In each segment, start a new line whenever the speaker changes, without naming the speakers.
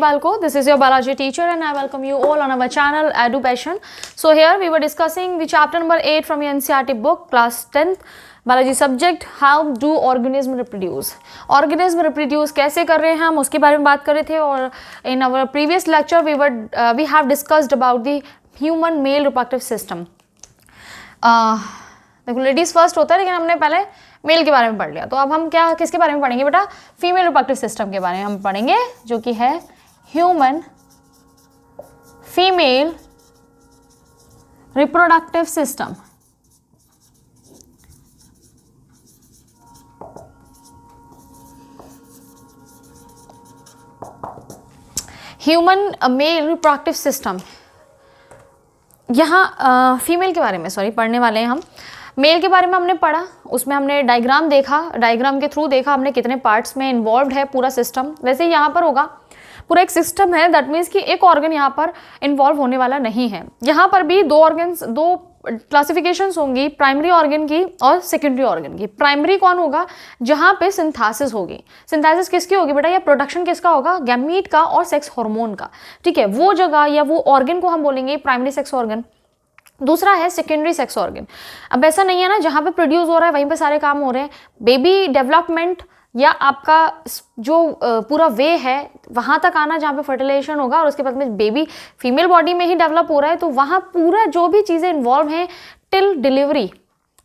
Balko. This is your biology teacher and I welcome you all on our channel Edu Passion. So here we were discussing the chapter number 8 from your NCERT book, class 10th, biology subject, how do organism reproduce. Organism reproduce कैसे कर रहे हैं हम उसके बारे में बात कर रहे थे. और in our previous lecture we have discussed about the human male reproductive system. देखो लेडीज फर्स्ट होता है, लेकिन हमने पहले मेल के बारे में पढ़ लिया. तो अब हम क्या किसके बारे में पढ़ेंगे बेटा? फीमेल रिप्रोडक्टिव सिस्टम के बारे में हम पढ़ेंगे, जो कि है human female reproductive system. Human male reproductive system. यहाँ फीमेल के बारे में पढ़ने वाले हैं हम. मेल के बारे में हमने पढ़ा, उसमें हमने डायग्राम देखा, डायग्राम के थ्रू देखा हमने कितने पार्ट्स में इन्वॉल्व है पूरा सिस्टम. वैसे ही यहाँ पर होगा, पूरा एक सिस्टम है. दैट मीन्स कि एक ऑर्गन यहाँ पर इन्वॉल्व होने वाला नहीं है. यहाँ पर भी दो क्लासिफिकेशंस होंगी, प्राइमरी ऑर्गन की और सेकेंडरी ऑर्गन की. प्राइमरी कौन होगा? जहाँ पे सिंथेसिस होगी. सिंथेसिस किसकी होगी बेटा? या प्रोडक्शन किसका होगा? गैमीट का और सेक्स हार्मोन का. ठीक है, वो जगह या वो ऑर्गन को हम बोलेंगे प्राइमरी सेक्स ऑर्गन. दूसरा है सेकेंडरी सेक्स ऑर्गन. अब ऐसा नहीं है ना जहाँ पे प्रोड्यूस हो रहा है वहीं पे सारे काम हो रहे हैं. बेबी डेवलपमेंट या आपका जो पूरा वे है वहाँ तक आना जहाँ पे फर्टिलाइजेशन होगा, और उसके बाद में बेबी फीमेल बॉडी में ही डेवलप हो रहा है, तो वहाँ पूरा जो भी चीज़ें इन्वॉल्व हैं टिल डिलीवरी,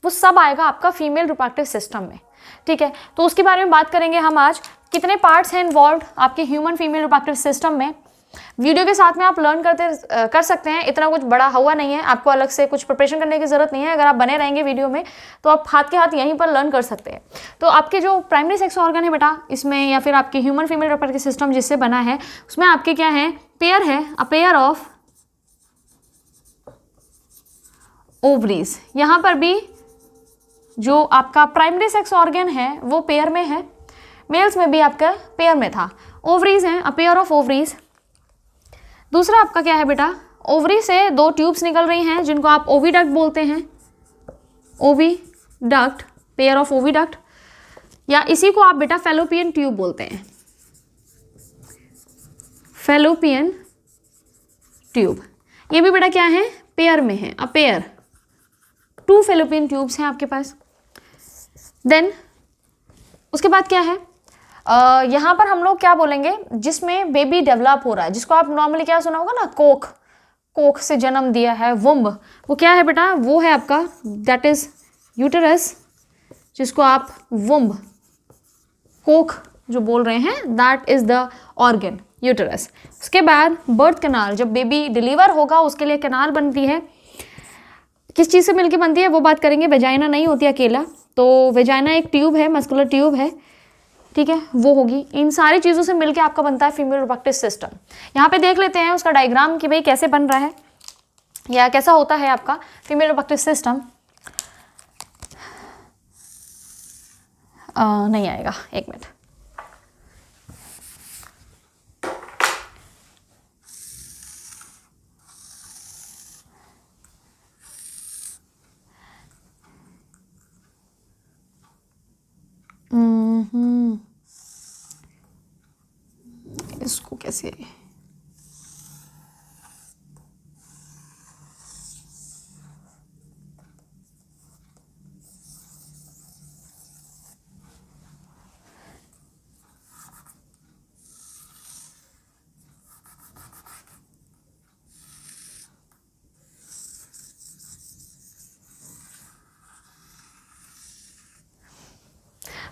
वो सब आएगा आपका फीमेल रिप्रोडक्टिव सिस्टम में. ठीक है, तो उसके बारे में बात करेंगे हम आज. कितने पार्ट्स हैं इन्वॉल्व आपके ह्यूमन फीमेल रिप्रोडक्टिव सिस्टम में. वीडियो के साथ में आप लर्न कर सकते हैं. इतना कुछ बड़ा हुआ नहीं है, आपको अलग से कुछ प्रिपरेशन करने की ज़रूरत नहीं है. अगर आप बने रहेंगे वीडियो में तो आप हाथ के हाथ यहीं पर लर्न कर सकते हैं. तो आपके जो प्राइमरी सेक्स ऑर्गन है बेटा इसमें, या फिर आपके ह्यूमन फीमेल रिप्रोडक्टिव सिस्टम जिससे बना है, उसमें आपके क्या है? पेयर है, अ पेयर ऑफ ओवरीज. यहाँ पर भी जो आपका प्राइमरी सेक्स ऑर्गन है वो पेयर में है. मेल्स में भी आपका पेयर में था. ओवरीज हैं, अ पेयर ऑफ ओवरीज. दूसरा आपका क्या है बेटा? ओवरी से दो ट्यूब्स निकल रही हैं जिनको आप ओविडक्ट बोलते हैं. ओविडक्ट, पेयर ऑफ ओविडक्ट, या इसी को आप बेटा फैलोपियन ट्यूब बोलते हैं. फैलोपियन ट्यूब ये भी बेटा क्या है? पेयर में है, अ पेयर. 2 फैलोपियन ट्यूब्स हैं आपके पास. देन उसके बाद क्या है? यहाँ पर हम लोग क्या बोलेंगे? जिसमें बेबी डेवलप हो रहा है, जिसको आप नॉर्मली क्या सुना होगा ना, कोख से जन्म दिया है, वुम्ब. वो क्या है बेटा? वो है आपका दैट इज यूटेरस, जिसको आप वुम्ब, कोख जो बोल रहे हैं, that is the organ uterus. उसके बाद बर्थ कैनाल, जब बेबी डिलीवर होगा उसके लिए कैनाल बनती है. किस चीज़ से मिलके बनती है वो बात करेंगे. वेजाइना नहीं होती अकेला, तो वेजाइना एक ट्यूब है, मस्कुलर ट्यूब है. ठीक है, वो होगी. इन सारी चीज़ों से मिलके आपका बनता है फीमेल रिप्रोडक्टिव सिस्टम. यहाँ पे देख लेते हैं उसका डायग्राम कि भाई कैसे बन रहा है या कैसा होता है आपका फीमेल रिप्रोडक्टिव सिस्टम. नहीं आएगा, एक मिनट. इसको कैसे?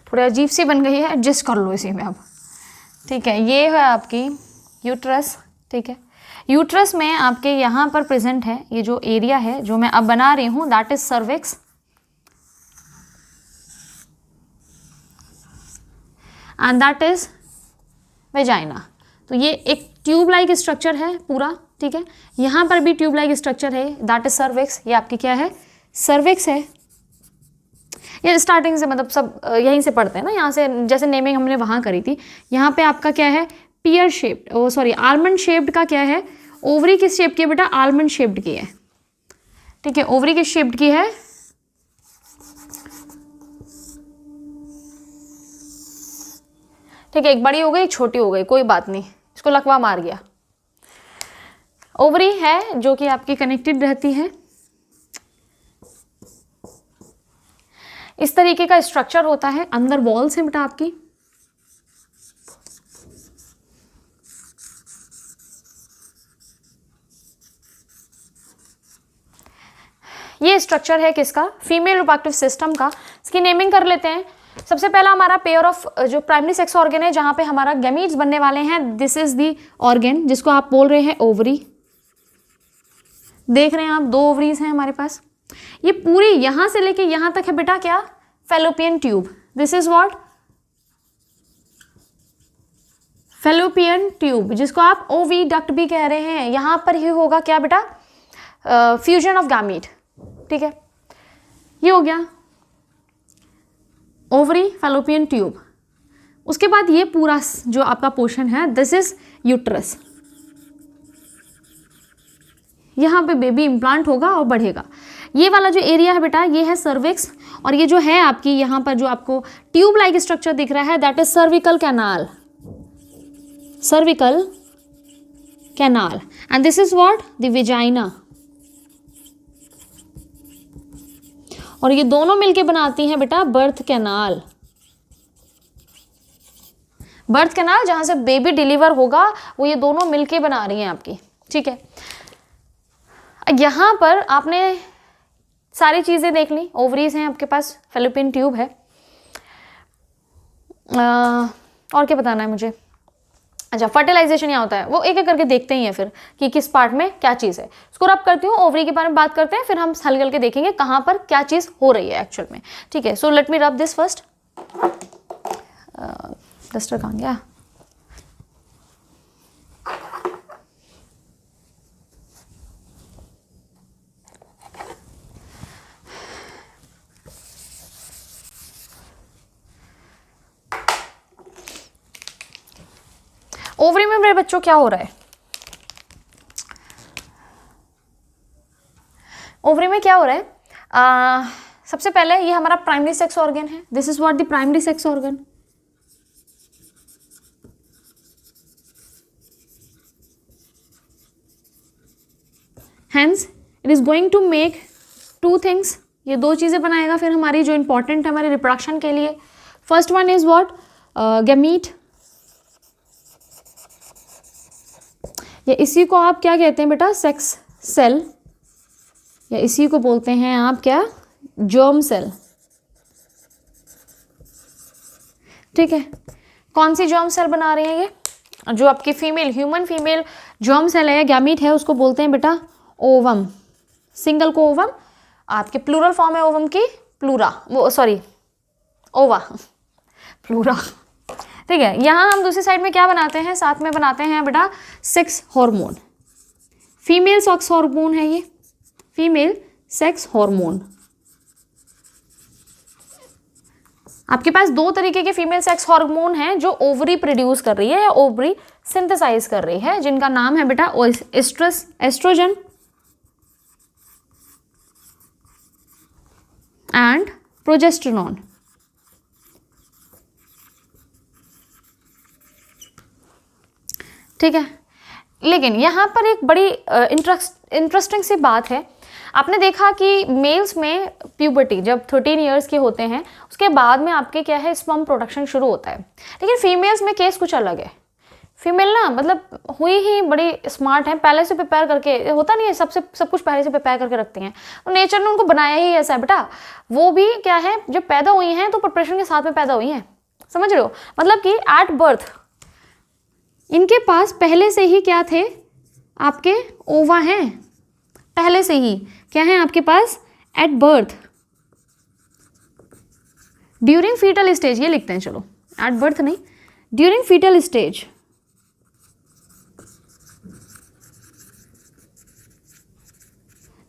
थोड़ी अजीब सी बन गई है, एडजस्ट कर लो इसी में अब. ठीक है, ये है आपकी यूट्रस. ठीक है, यूट्रस में आपके यहाँ पर प्रेजेंट है ये जो एरिया है जो मैं अब बना रही हूँ, that is cervix, and that is vagina. तो ये एक ट्यूब लाइक स्ट्रक्चर है पूरा. ठीक है, यहाँ पर भी ट्यूब लाइक स्ट्रक्चर है, दैट इज सर्विक्स. ये आपकी क्या है? सर्विक्स है. ये स्टार्टिंग से मतलब सब यहीं से पढ़ते हैं ना, यहाँ से जैसे नेमिंग हमने वहाँ करी थी. यहाँ पे आपका क्या है? पियर शेप्ड, आलमंड शेप्ड का क्या है? ओवरी किस शेप की है बेटा? आलमंड शेप्ड की है. ठीक है, ओवरी किस शेप्ड की है? ठीक है, एक बड़ी हो गई एक छोटी हो गई, कोई बात नहीं, इसको लकवा मार गया। ओवरी है जो कि आपकी कनेक्टेड रहती है। इस तरीके का स्ट्रक्चर होता है, अंदर वॉल्स हैं बेटा आपकी। ये स्ट्रक्चर है किसका? फीमेल रिप्रोडक्टिव सिस्टम का। इसकी नेमिंग कर लेते हैं। सबसे पहला हमारा पेयर ऑफ जो प्राइमरी सेक्स ऑर्गन है, जहां पे हमारा गैमीट्स बनने वाले हैं, दिस इज दी ऑर्गन जिसको आप बोल रहे हैं ओवरी। देख रहे हैं आप, 2 ओवरीज हैं हमारे पास। ये पूरी यहां से लेके यहां तक है बेटा क्या? Fallopian tube. This is what? Fallopian tube, जिसको आप ओविडक्ट भी कह रहे हैं। यहां पर ही होगा क्या बेटा? Fusion of gamete. ठीक है, ये हो गया ओवरी, फैलोपियन ट्यूब। उसके बाद ये पूरा जो आपका पोर्शन है, दिस इज यूट्रस। यहाँ पे बेबी इम्प्लांट होगा और बढ़ेगा। ये वाला जो एरिया है बेटा, ये है सर्विक्स। और ये जो है आपकी यहाँ पर जो आपको ट्यूब लाइक स्ट्रक्चर दिख रहा है, that is cervical canal. Cervical canal. And this is what? The vagina. और ये दोनों मिलके बनाती हैं बेटा बर्थ कैनाल। बर्थ कैनाल जहां से बेबी डिलीवर होगा, वो ये दोनों मिलके बना रही हैं आपकी। ठीक है, यहां पर आपने सारी चीजें देख ली। ओवरीज हैं आपके पास, फैलोपियन ट्यूब है, और क्या बताना है मुझे? अच्छा, फर्टिलाइजेशन यहाँ होता है, वो एक एक करके देखते ही हैं फिर कि किस पार्ट में क्या चीज़ है। इसको रब करती हूँ, ओवरी के बारे में बात करते हैं, फिर हम हल करके देखेंगे कहाँ पर क्या चीज़ हो रही है एक्चुअल में। ठीक है, so let me rub this first. Duster कहाँ गया? ओवरी में मेरे बच्चों क्या हो रहा है? ओवरी में क्या हो रहा है? सबसे पहले ये हमारा प्राइमरी सेक्स ऑर्गन है। This is what the primary sex organ. Hence it is going to make 2 things. ये 2 चीजें बनाएगा फिर हमारी, जो इंपॉर्टेंट है हमारे रिप्रोडक्शन के लिए। First one is what? Gamete. या इसी को आप क्या कहते हैं बेटा? Sex cell. या इसी को बोलते हैं आप क्या? Germ cell. ठीक है, कौन सी जर्म सेल बना रही है ये? जो आपकी female, human female germ cell है, गैमीट है, उसको बोलते हैं बेटा ओवम। सिंगल को ओवम, आपके प्लूरल फॉर्म है ओवम की, प्लूरा, वो सॉरी ओवा, प्लूरा। ठीक है, यहाँ हम दूसरी साइड में क्या बनाते हैं? साथ में बनाते हैं बेटा sex hormone. Female sex hormone है ये, फीमेल सेक्स हार्मोन। आपके पास 2 तरीके के फीमेल सेक्स हार्मोन हैं जो ओवरी प्रोड्यूस कर रही है या ओवरी सिंथेसाइज कर रही है, जिनका नाम है बेटा एस्ट्रोजन एंड प्रोजेस्टेरोन। ठीक है, लेकिन यहाँ पर एक बड़ी इंटरेस्टिंग सी बात है। आपने देखा कि मेल्स में प्यूबर्टी जब 13 इयर्स के होते हैं, उसके बाद में आपके क्या है? स्पर्म प्रोडक्शन शुरू होता है। लेकिन फीमेल्स में केस कुछ अलग है। फीमेल ना मतलब हुई ही बड़ी स्मार्ट है, पहले से प्रिपेयर करके, होता नहीं है सब कुछ पहले से प्रिपेयर करके रखती हैं। तो नेचर ने उनको बनाया ही ऐसा है बेटा। वो भी क्या है, जब पैदा हुई हैं तो प्रिपरेशन के साथ में पैदा हुई हैं, समझ रहे हो? मतलब कि एट बर्थ इनके पास पहले से ही क्या थे? आपके ओवा हैं, पहले से ही क्या है आपके पास? At birth, during fetal stage, ये लिखते हैं, चलो एट बर्थ नहीं, during fetal stage.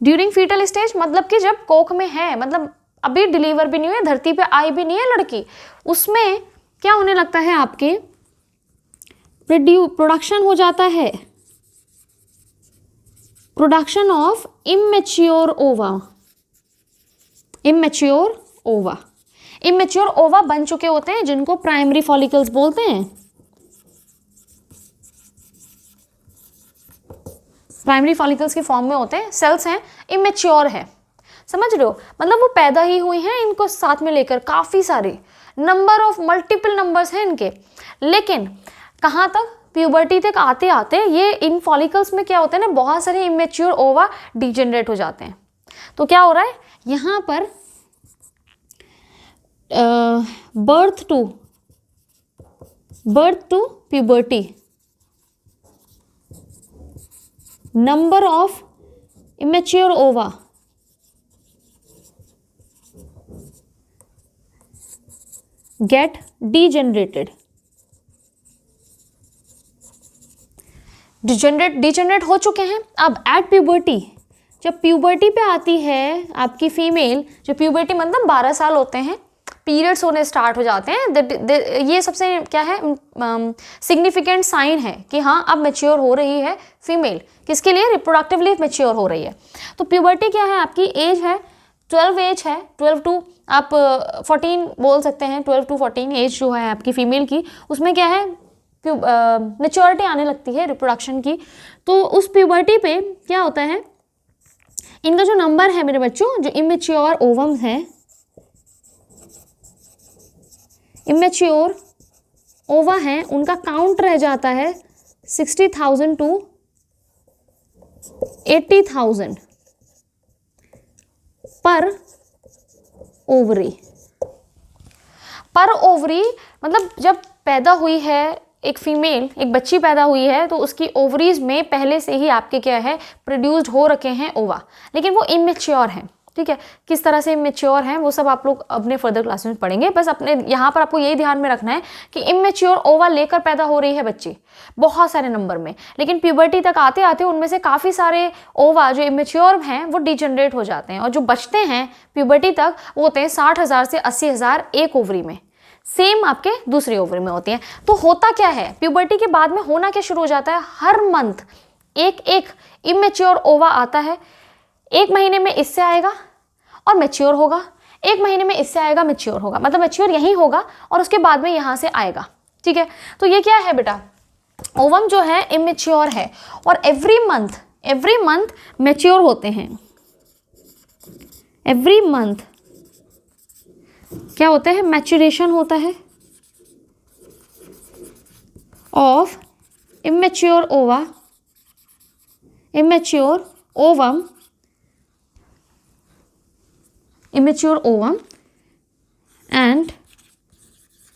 During fetal stage मतलब कि जब कोख में है, मतलब अभी डिलीवर भी नहीं हुई, धरती पे आई भी नहीं है लड़की, उसमें क्या होने लगता है? आपके प्रोडक्शन हो जाता है, प्रोडक्शन ऑफ इमेच्योर ओवा। इमेच्योर ओवा, इमेच्योर ओवा बन चुके होते हैं, जिनको प्राइमरी फॉलिकल्स बोलते हैं। प्राइमरी फॉलिकल्स की फॉर्म में होते हैं, सेल्स हैं, इमेच्योर है, समझ रहे हो, मतलब वो पैदा ही हुई हैं, इनको साथ में लेकर काफ़ी सारे नंबर ऑफ मल्टीपल नंबर्स हैं इनके, लेकिन कहाँ तक, प्यूबर्टी तक आते आते ये इन फॉलिकल्स में क्या होता है ना, बहुत सारे इमेच्योर ओवा डिजेनरेट हो जाते हैं। तो क्या हो रहा है यहाँ पर, birth to puberty, number of immature ova get degenerated, degenerate हो चुके हैं। अब एट प्यूबर्टी, जब प्यूबर्टी पे आती है आपकी फीमेल, जो प्यूबर्टी मतलब 12 साल होते हैं, पीरियड्स होने स्टार्ट हो जाते हैं, ये सबसे क्या है सिग्निफिकेंट साइन है कि हाँ अब मैच्योर हो रही है फीमेल, किसके लिए, रिप्रोडक्टिवली मैच्योर हो रही है। तो प्यूबर्टी क्या है, आपकी एज है 12 एज है, 12 टू आप 14 बोल सकते हैं, 12 टू 14 एज जो है आपकी फीमेल की, उसमें क्या है मैच्योरिटी आने लगती है रिप्रोडक्शन की। तो उस प्यूबर्टी पे क्या होता है, इनका जो नंबर है मेरे बच्चों, जो इमेच्योर ओवम्स हैं, इमेच्योर ओवा हैं, उनका काउंट रह जाता है 60,000 टू 80,000 पर ओवरी। पर ओवरी मतलब जब पैदा हुई है एक फीमेल, एक बच्ची पैदा हुई है, तो उसकी ओवरीज में पहले से ही आपके क्या है प्रोड्यूस्ड हो रखे हैं ओवा, लेकिन वो इमेच्योर हैं। ठीक है, किस तरह से इमेच्योर हैं वो सब आप लोग अपने फर्दर क्लासेस में पढ़ेंगे। बस अपने यहाँ पर आपको यही ध्यान में रखना है कि इमेच्योर ओवा लेकर पैदा हो रही है बच्ची बहुत सारे नंबर में, लेकिन प्यूबर्टी तक आते आते उनमें से काफ़ी सारे ओवा जो इमेच्योर हैं वो डिजेनरेट हो जाते हैं, और जो बचते हैं प्यूबर्टी तक वो होते हैं 60,000 से 80,000 एक ओवरी में, सेम आपके दूसरी ओवरी में होती हैं। तो होता क्या है, प्यूबर्टी के बाद में होना क्या शुरू हो जाता है, हर मंथ एक एक इमेच्योर ओवा आता है, एक महीने में इससे आएगा और मैच्योर होगा, एक महीने में इससे आएगा मैच्योर होगा, मतलब मैच्योर यहीं होगा और उसके बाद में यहाँ से आएगा। ठीक है, तो ये क्या है बेटा, ओवम जो है इमेच्योर है और एवरी मंथ मैच्योर होते हैं। एवरी मंथ क्या होता है, मैच्योरेशन होता है ऑफ इमेच्योर ओवा, immature ovum, immature ovum and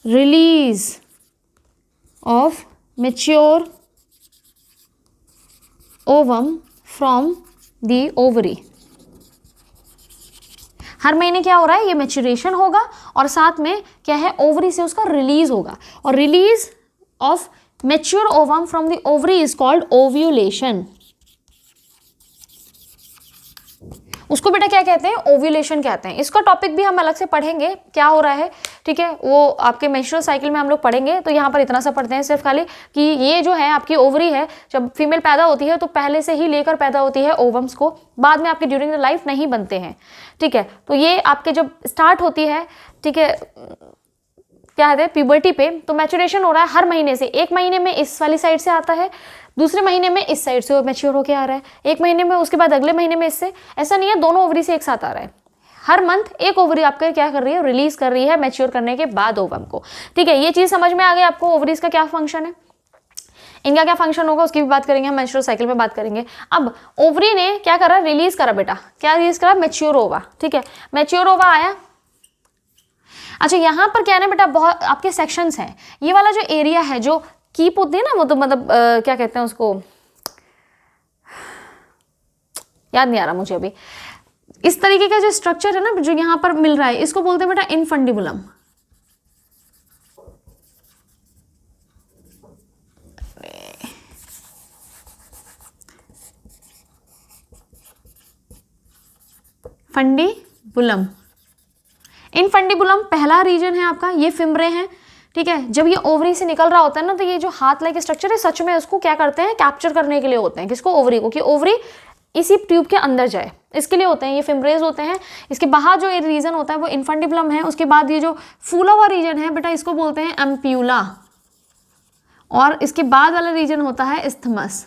release of mature ovum from the ovary। हर महीने क्या हो रहा है, ये मैच्योरेशन होगा और साथ में क्या है, ओवरी से उसका रिलीज होगा, और release of mature ovum from the ovary is called ovulation. उसको बेटा क्या कहते हैं, ओव्यूलेशन कहते हैं। इसका टॉपिक भी हम अलग से पढ़ेंगे क्या हो रहा है, ठीक है, वो आपके मेंस्ट्रुअल साइकिल में हम लोग पढ़ेंगे। तो यहाँ पर इतना सा पढ़ते हैं सिर्फ खाली कि ये जो है आपकी ओवरी है, जब फीमेल पैदा होती है तो पहले से ही लेकर पैदा होती है ओवम्स को, बाद में आपके ड्यूरिंग द लाइफ नहीं बनते हैं। ठीक है, तो ये आपके जब स्टार्ट होती है, ठीक है, क्या कहते हैं प्यूबर्टी पे, तो मैच्योरेशन हो रहा है हर महीने से, एक महीने में इस वाली साइड से आता है, दूसरे महीने में इस साइड से मैच्योर होके आ रहा है, एक महीने में उसके बाद अगले महीने में इससे, ऐसा नहीं है दोनों ओवरी से एक साथ आ रहा है, हर मंथ एक ओवरी आपका क्या कर रही है, रिलीज कर रही है मैच्योर करने के बाद ओवम को। ठीक है, ये चीज समझ में आ गई आपको, ओवरीज का क्या फंक्शन है, इनका क्या फंक्शन होगा उसकी भी बात करेंगे हम, मेंस्ट्रुअल साइकिल में बात करेंगे। अब ओवरी ने क्या करा, रिलीज करा बेटा, क्या रिलीज करा, मैच्योर ओवा। ठीक है, मैच्योर ओवा आया। अच्छा यहाँ पर क्या है ना बेटा, बहुत आपके सेक्शंस हैं, ये वाला जो एरिया है जो कीप होती है ना, वो तो मतलब क्या कहते हैं उसको, याद नहीं आ रहा मुझे अभी, इस तरीके का जो स्ट्रक्चर है ना जो यहाँ पर मिल रहा है, इसको बोलते हैं बेटा इनफंडिबुलम। फंडिबुलम, इनफंडिबुलम पहला रीजन है आपका, ये फिमरे हैं। ठीक है, जब ये ओवरी से निकल रहा होता है ना, तो ये जो हाथ लाइक स्ट्रक्चर है सच में उसको क्या करते हैं, कैप्चर करने के लिए होते हैं, किसको, ओवरी को, कि ओवरी इसी ट्यूब के अंदर जाए, इसके लिए होते हैं ये फिमरेज होते हैं। इसके बाहर जो रीजन होता है वो इनफंडिबुलम है। उसके बाद ये जो फूला हुआ रीजन है बेटा, इसको बोलते हैं एम्प्यूला, और इसके बाद वाला रीजन होता है इस्थमस।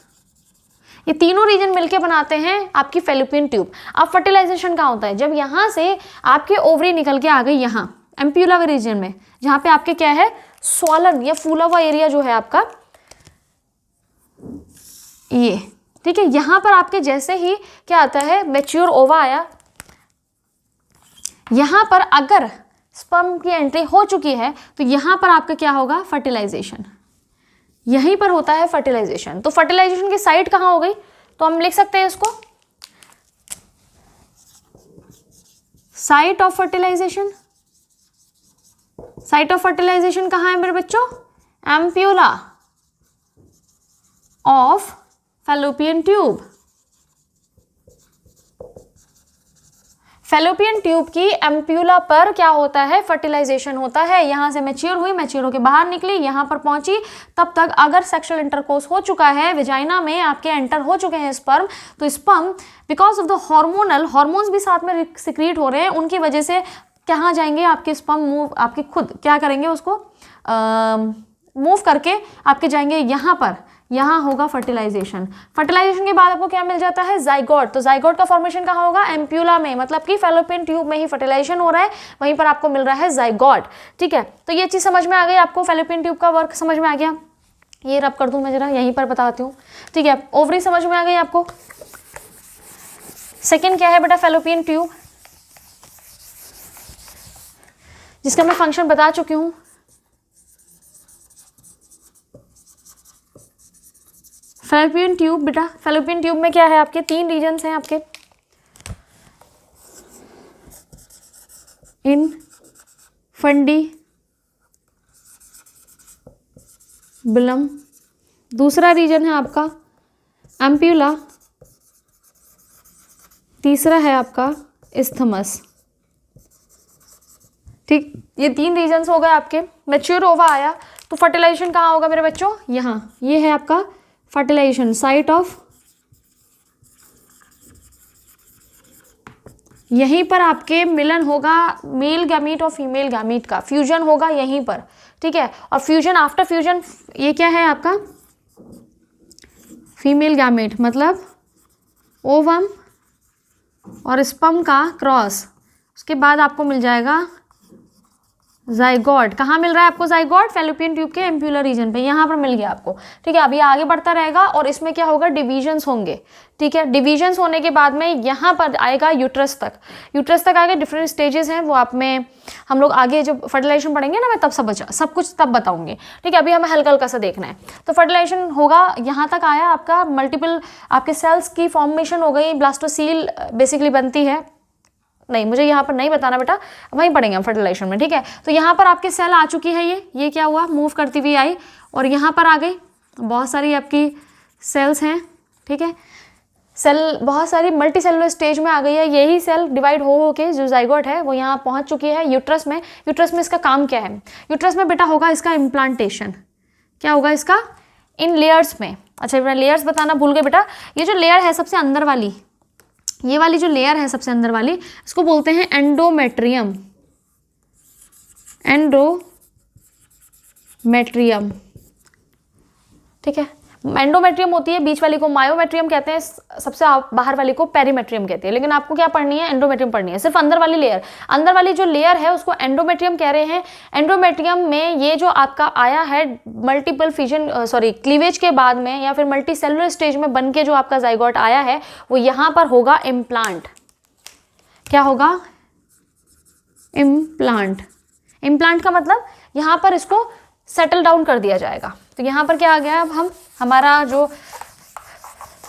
ये तीनों रीजन मिलके बनाते हैं आपकी फैलोपियन ट्यूब। अब फर्टिलाइजेशन कहाँ होता है, जब यहाँ से आपके ओवरी निकल के आ गई यहाँ एम्प्यूला रीजन में, जहाँ पे आपके क्या है स्वॉलन या फूला हुआ एरिया जो है आपका ये, ठीक है। यहाँ पर आपके जैसे ही क्या आता है मैच्योर ओवा आया, यहाँ पर अगर स्पर्म की एंट्री हो चुकी है तो यहाँ पर आपका क्या होगा फर्टिलाइजेशन, यहीं पर होता है फर्टिलाइजेशन। तो फर्टिलाइजेशन की साइट कहाँ हो गई, तो हम लिख सकते हैं इसको site of fertilization. Site of fertilization कहाँ है मेरे बच्चों, ampulla of fallopian tube. Fallopian tube की एम्प्यूला पर क्या होता है फर्टिलाइजेशन होता है। यहां से मैच्योर हुई, मैच्योर होकर बाहर निकली, यहां पर पहुंची, तब तक अगर सेक्सुअल इंटरकोर्स हो चुका है, वेजाइना में आपके एंटर हो चुके हैं स्पर्म, तो sperm because of the hormones भी साथ में सिक्रीट हो रहे हैं, उनकी वजह से कहाँ जाएंगे आपके स्पर्म मूव, आपके खुद क्या करेंगे उसको मूव करके आपके जाएंगे यहाँ पर, यहाँ होगा फर्टिलाइजेशन। फर्टिलाइजेशन के बाद आपको क्या मिल जाता है जाइगोट। तो जाइगोट का फॉर्मेशन कहाँ होगा एम्प्यूला में, मतलब कि फैलोपियन ट्यूब में ही फर्टिलाइजेशन हो रहा है, वहीं पर आपको मिल रहा है जाइगोट, ठीक है। तो ये चीज़ समझ में आ गई आपको, फैलोपियन ट्यूब का वर्क समझ में आ गया। ये रब कर दूँ मैं जरा, यहीं पर बताती हूँ, ठीक है। ओवरी समझ में आ गई आपको। सेकेंड क्या है बेटा फैलोपियन ट्यूब, जिसका मैं फंक्शन बता चुकी हूँ। फैलोपियन ट्यूब बेटा, फैलोपियन ट्यूब में क्या है आपके तीन रीजन्स हैं आपके, इन फंडी बिलम, दूसरा रीजन है आपका एम्प्यूला, तीसरा है आपका इस्थमस, ठीक। ये तीन रीजन्स हो गए आपके। मैच्योर ओवा आया तो फर्टिलाइजेशन कहाँ होगा मेरे बच्चों, यहाँ, ये है आपका फर्टिलाइजेशन साइट ऑफ, यहीं पर आपके मिलन होगा मेल गैमीट और फीमेल गैमीट का, फ्यूजन होगा यहीं पर, ठीक है। और फ्यूजन आफ्टर फ्यूजन ये क्या है आपका फीमेल गैमीट, मतलब ओवम और स्पर्म का क्रॉस, उसके बाद आपको मिल जाएगा जाइगोट। कहाँ मिल रहा है आपको जाइगोट, फैलोपियन ट्यूब के एम्प्यूलर रीजन पे, यहाँ पर मिल गया आपको, ठीक है। अभी आगे बढ़ता रहेगा और इसमें क्या होगा डिविजन्स होंगे, ठीक है। डिविजन्स होने के बाद में यहाँ पर आएगा यूट्रस तक। यूट्रस तक आगे डिफरेंट स्टेजेस हैं, वो आप में हम लोग आगे जब फर्टिलाइजेशन पढ़ेंगे ना, मैं तब सब कुछ तब बताऊंगी, ठीक है। अभी हमें हल्का हल्का सा देखना है। तो फर्टिलाइजेशन होगा, यहाँ तक आया आपका, मल्टीपल आपके सेल्स की फॉर्मेशन हो गई, ब्लास्टोसील बेसिकली बनती है, नहीं मुझे यहाँ पर नहीं बताना बेटा, वहीं पढ़ेंगे हम फर्टिलाइजेशन में, ठीक है। तो यहाँ पर आपके सेल आ चुकी है, ये क्या हुआ मूव करती हुई आई और यहाँ पर आ गई, बहुत सारी आपकी सेल्स हैं, ठीक है। सेल बहुत सारी मल्टी सेलुलर स्टेज में आ गई है, यही सेल डिवाइड हो के जो जाइगोट है वो यहाँ पहुँच चुकी है यूट्रस में। यूट्रस में इसका काम क्या है, यूट्रस में बेटा होगा इसका इम्प्लांटेशन, क्या होगा इसका इन लेयर्स में। अच्छा बेटा लेयर्स बताना भूल गए बेटा, ये जो लेयर है सबसे अंदर वाली, ये वाली जो लेयर है सबसे अंदर वाली, इसको बोलते हैं एंडोमेट्रियम, एंडोमेट्रियम, ठीक है। एंडोमेट्रियम होती है, बीच वाली को मायोमेट्रियम कहते हैं, सबसे बाहर वाली को पेरीमेट्रियम कहते हैं। लेकिन आपको क्या पढ़नी है एंडोमेट्रियम पढ़नी है, सिर्फ अंदर वाली लेयर, अंदर वाली जो लेयर है उसको एंडोमेट्रियम कह रहे हैं। एंडोमेट्रियम में ये जो आपका आया है मल्टीपल फिजन क्लीवेज के बाद में या फिर मल्टी सेलुलर स्टेज में बन के जो आपका जाइगोट आया है वो यहाँ पर होगा इम्प्लांट। क्या होगा इम्प्लांट। इम्प्लांट का मतलब यहाँ पर इसको सेटल डाउन कर दिया जाएगा। तो यहाँ पर क्या आ गया, अब हम हमारा जो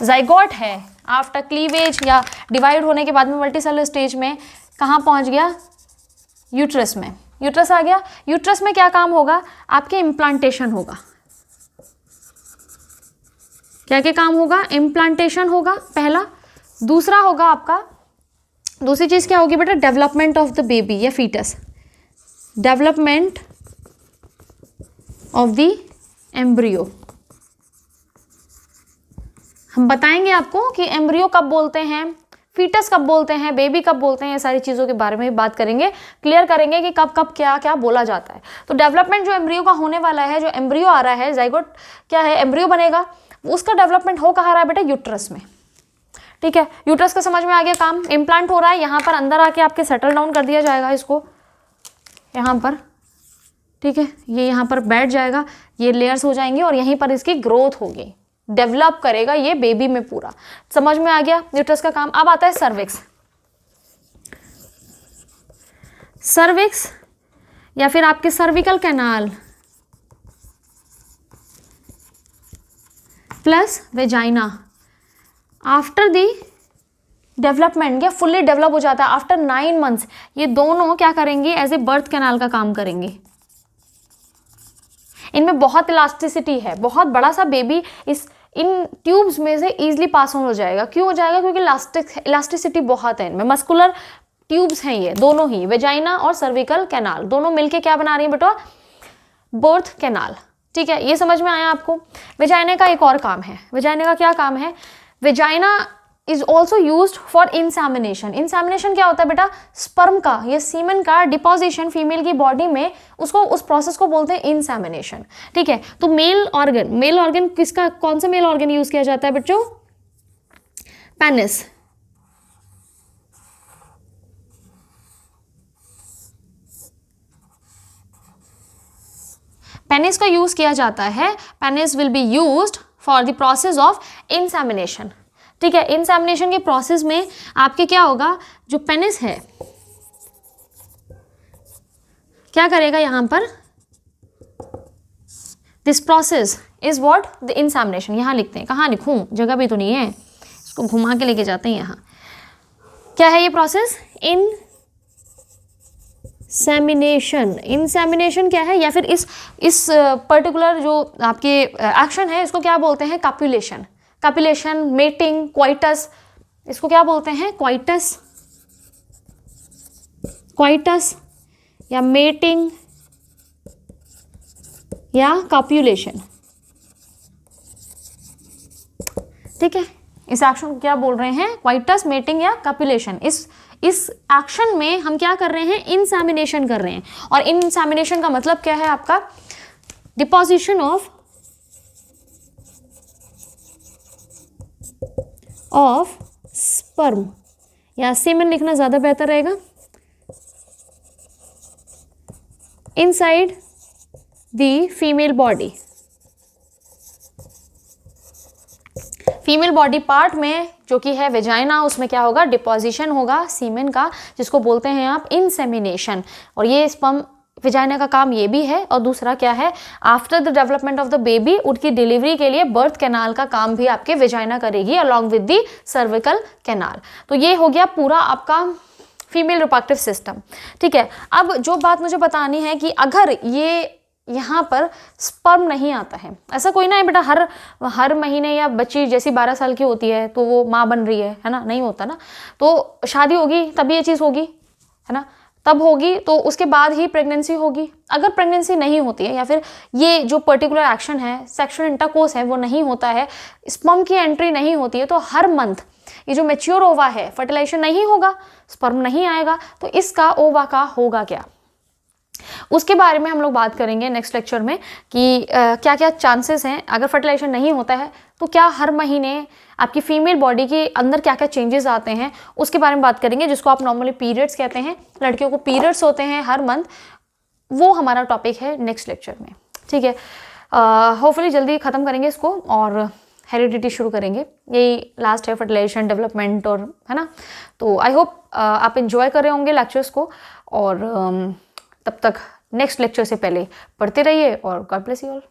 जाइगोट है आफ्टर क्लीवेज या डिवाइड होने के बाद में मल्टीसेलुलर स्टेज में कहाँ पहुँच गया, यूट्रस में। यूट्रस आ गया, यूट्रस में क्या काम होगा, आपके इम्प्लांटेशन होगा। क्या क्या काम होगा, इम्प्लांटेशन होगा पहला। दूसरा होगा आपका, दूसरी चीज़ क्या होगी बेटा, डेवलपमेंट ऑफ द बेबी या foetus, development of the embryo. हम बताएंगे आपको कि एम्ब्रियो कब बोलते हैं, फीटस कब बोलते हैं, बेबी कब बोलते हैं, ये सारी चीज़ों के बारे में बात करेंगे, क्लियर करेंगे कि कब कब क्या क्या बोला जाता है। तो डेवलपमेंट जो एम्ब्रियो का होने वाला है, जो एम्ब्रियो आ रहा है, जाइगोट क्या है, एम्ब्रियो बनेगा। उसका डेवलपमेंट हो कहाँ रहा है बेटा, यूट्रस में। ठीक है, यूट्रस का समझ में आ गया काम, इम्प्लांट हो रहा है यहाँ पर, अंदर आके आपके सेटल डाउन कर दिया जाएगा इसको यहाँ पर। ठीक है, ये यहाँ पर बैठ जाएगा, ये लेयर्स हो जाएंगे और यहीं पर इसकी ग्रोथ होगी, डेवलप करेगा ये बेबी में पूरा। समझ में आ गया यूट्रस का काम। अब आता है सर्विक्स। सर्विक्स या फिर आपके cervical canal plus vagina after the development, या फुल्ली डेवलप हो जाता है आफ्टर 9 मंथ्स, ये दोनों क्या करेंगे, एज ए बर्थ कैनाल का काम करेंगे। इनमें बहुत इलास्टिसिटी है, बहुत बड़ा सा बेबी इन ट्यूब्स में से इजीली पास ऑन हो जाएगा। क्यों हो जाएगा, क्योंकि इलास्टिसिटी बहुत है इनमें। मस्कुलर ट्यूब्स हैं ये दोनों ही, वेजाइना और सर्विकल कैनाल दोनों मिलके क्या बना रही है बेटा, बर्थ कैनाल। ठीक है, ये समझ में आया आपको। वेजाइना का एक और काम है, वेजाइना का क्या काम है, vagina is also used for insemination. Insemination क्या होता है बेटा, स्पर्म का या सीमेन का डिपोजिशन फीमेल की बॉडी में, उसको उस प्रोसेस को बोलते हैं इंसेमिनेशन। ठीक है, तो मेल ऑर्गन किसका, कौन सा मेल ऑर्गन यूज किया जाता है बच्चों, पेनिस। पेनिस का यूज किया जाता है, penis will be used for the process of insemination. ठीक है, इंसेमिनेशन के प्रोसेस में आपके क्या होगा, जो पेनिस है क्या करेगा यहाँ पर, this process is what, the insemination. यहाँ लिखते हैं, कहाँ लिखूं, जगह भी तो नहीं है, इसको घुमा के लेके जाते हैं। यहाँ क्या है ये प्रोसेस, इंसेमिनेशन क्या है, या फिर इस पर्टिकुलर जो आपके एक्शन है इसको क्या बोलते हैं, कॉपुलेशन, मेटिंग, क्वाइटस, इसको क्या बोलते हैं, क्वाइटस या मेटिंग या कॉपुलेशन। ठीक है, इस एक्शन को क्या बोल रहे हैं, क्वाइटस, मेटिंग या कॉपुलेशन। इस एक्शन में हम क्या कर रहे हैं, इंसेमिनेशन कर रहे हैं। और इंसेमिनेशन का मतलब क्या है आपका, डिपोजिशन ऑफ स्पर्म, या सीमेन लिखना ज्यादा बेहतर रहेगा, inside the female body. Female body part में जो कि है वेजाइना, उसमें क्या होगा, डिपोजिशन होगा सीमेन का, जिसको बोलते हैं आप इंसेमिनेशन। और ये स्पर्म वेजाइना का काम ये भी है। और दूसरा क्या है, after the development of the baby, उनकी डिलीवरी के लिए बर्थ कैनाल का काम भी आपके वेजाइना करेगी along with the cervical canal. तो ये हो गया पूरा आपका फीमेल रिप्रोडक्टिव सिस्टम। ठीक है, अब जो बात मुझे बतानी है कि अगर ये यहाँ पर स्पर्म नहीं आता है, ऐसा कोई ना है बेटा हर महीने, या बच्ची जैसी 12 साल की होती है तो वो माँ बन रही है ना, नहीं होता ना। तो शादी होगी तभी ये चीज़ होगी, है ना, तब होगी, तो उसके बाद ही प्रेगनेंसी होगी। अगर प्रेगनेंसी नहीं होती है, या फिर ये जो पर्टिकुलर एक्शन है, सेक्सुअल इंटरकोर्स है, वो नहीं होता है, स्पर्म की एंट्री नहीं होती है, तो हर मंथ ये जो मैच्योर ओवा है, फर्टिलाइजेशन नहीं होगा, स्पर्म नहीं आएगा, तो इसका ओवा का होगा क्या, उसके बारे में हम लोग बात करेंगे नेक्स्ट लेक्चर में कि क्या क्या चांसेस हैं। अगर फर्टिलाइजेशन नहीं होता है तो क्या हर महीने आपकी फीमेल बॉडी के अंदर क्या क्या चेंजेस आते हैं, उसके बारे में बात करेंगे, जिसको आप नॉर्मली पीरियड्स कहते हैं। लड़कियों को पीरियड्स होते हैं हर मंथ, वो हमारा टॉपिक है नेक्स्ट लेक्चर में। ठीक है, होपफुली जल्दी ख़त्म करेंगे इसको और हेरिडिटी शुरू करेंगे। यही लास्ट है, फर्टिलाइजेशन, डेवलपमेंट, और है ना। तो आई होप आप इन्जॉय कर रहे होंगे लेक्चर्स को, और तब तक नेक्स्ट लेक्चर से पहले पढ़ते रहिए, और गॉड ब्लेस यू ऑल।